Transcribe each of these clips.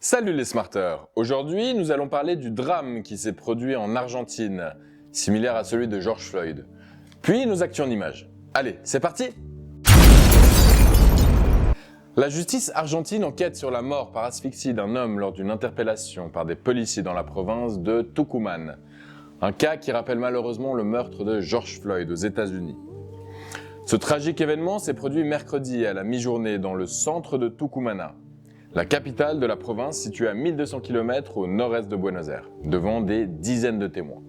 Salut les smarters! Aujourd'hui, nous allons parler du drame qui s'est produit en Argentine, similaire à celui de George Floyd. Puis nos actus en images. Allez, c'est parti! La justice argentine enquête sur la mort par asphyxie d'un homme lors d'une interpellation par des policiers dans la province de Tucumán. Un cas qui rappelle malheureusement le meurtre de George Floyd aux États-Unis. Ce tragique événement s'est produit mercredi à la mi-journée dans le centre de Tucumana, la capitale de la province située à 1200 km au nord-est de Buenos Aires, devant des dizaines de témoins.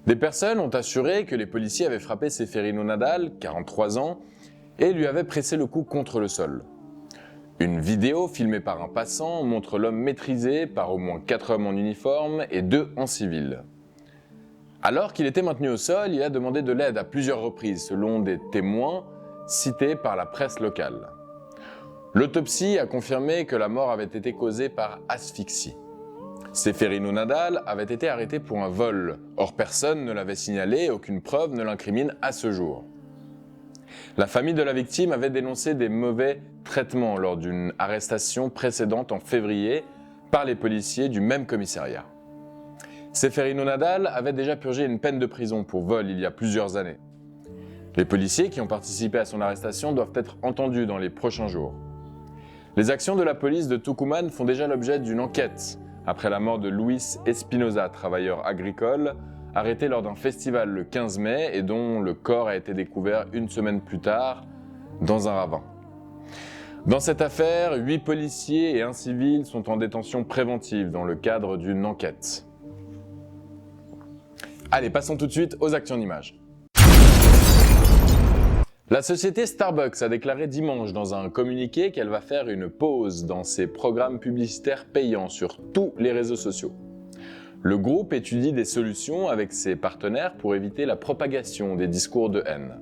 Des personnes ont assuré que les policiers avaient frappé Ceferino Nadal, 43 ans, et lui avaient pressé le cou contre le sol. Une vidéo filmée par un passant montre l'homme maîtrisé par au moins 4 hommes en uniforme et 2 en civil. Alors qu'il était maintenu au sol, il a demandé de l'aide à plusieurs reprises, selon des témoins cités par la presse locale. L'autopsie a confirmé que la mort avait été causée par asphyxie. Ceferino Nadal avait été arrêté pour un vol. Or, personne ne l'avait signalé et aucune preuve ne l'incrimine à ce jour. La famille de la victime avait dénoncé des mauvais traitements lors d'une arrestation précédente en février par les policiers du même commissariat. Ceferino Nadal avait déjà purgé une peine de prison pour vol il y a plusieurs années. Les policiers qui ont participé à son arrestation doivent être entendus dans les prochains jours. Les actions de la police de Tucumán font déjà l'objet d'une enquête après la mort de Luis Espinosa, travailleur agricole, arrêté lors d'un festival le 15 mai et dont le corps a été découvert une semaine plus tard dans un ravin. Dans cette affaire, 8 policiers et un civil sont en détention préventive dans le cadre d'une enquête. Allez, passons tout de suite aux actions en images. La société Starbucks a déclaré dimanche dans un communiqué qu'elle va faire une pause dans ses programmes publicitaires payants sur tous les réseaux sociaux. Le groupe étudie des solutions avec ses partenaires pour éviter la propagation des discours de haine.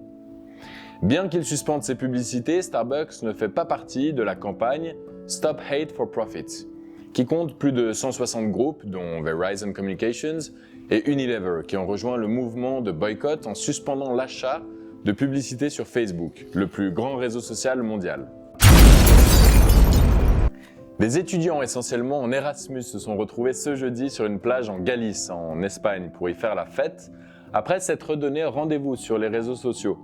Bien qu'il suspende ses publicités, Starbucks ne fait pas partie de la campagne Stop Hate for Profit, qui compte plus de 160 groupes, dont Verizon Communications et Unilever, qui ont rejoint le mouvement de boycott en suspendant l'achat de publicité sur Facebook, le plus grand réseau social mondial. Des étudiants essentiellement en Erasmus se sont retrouvés ce jeudi sur une plage en Galice, en Espagne, pour y faire la fête, après s'être donné rendez-vous sur les réseaux sociaux.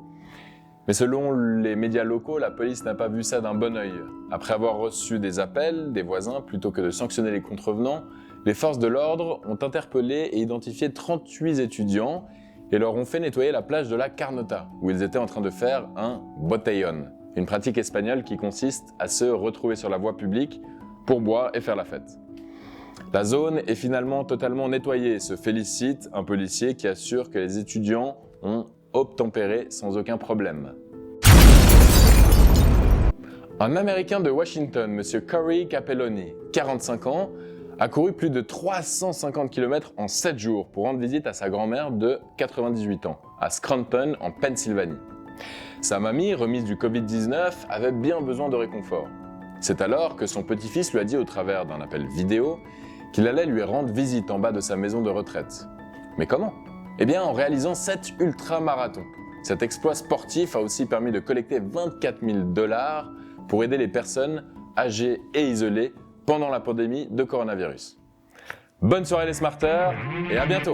Mais selon les médias locaux, la police n'a pas vu ça d'un bon œil. Après avoir reçu des appels des voisins, plutôt que de sanctionner les contrevenants, les forces de l'ordre ont interpellé et identifié 38 étudiants et leur ont fait nettoyer la plage de la Carnota, où ils étaient en train de faire un botellón, une pratique espagnole qui consiste à se retrouver sur la voie publique pour boire et faire la fête. La zone est finalement totalement nettoyée, se félicite un policier qui assure que les étudiants ont obtempéré sans aucun problème. Un Américain de Washington, M. Corey Capelloni, 45 ans, a couru plus de 350 km en 7 jours pour rendre visite à sa grand-mère de 98 ans, à Scranton, en Pennsylvanie. Sa mamie, remise du Covid-19, avait bien besoin de réconfort. C'est alors que son petit-fils lui a dit au travers d'un appel vidéo qu'il allait lui rendre visite en bas de sa maison de retraite. Mais comment ? Eh bien en réalisant 7 ultramarathons. Cet exploit sportif a aussi permis de collecter 24 000 $ pour aider les personnes âgées et isolées pendant la pandémie de coronavirus. Bonne soirée les smarters et à bientôt!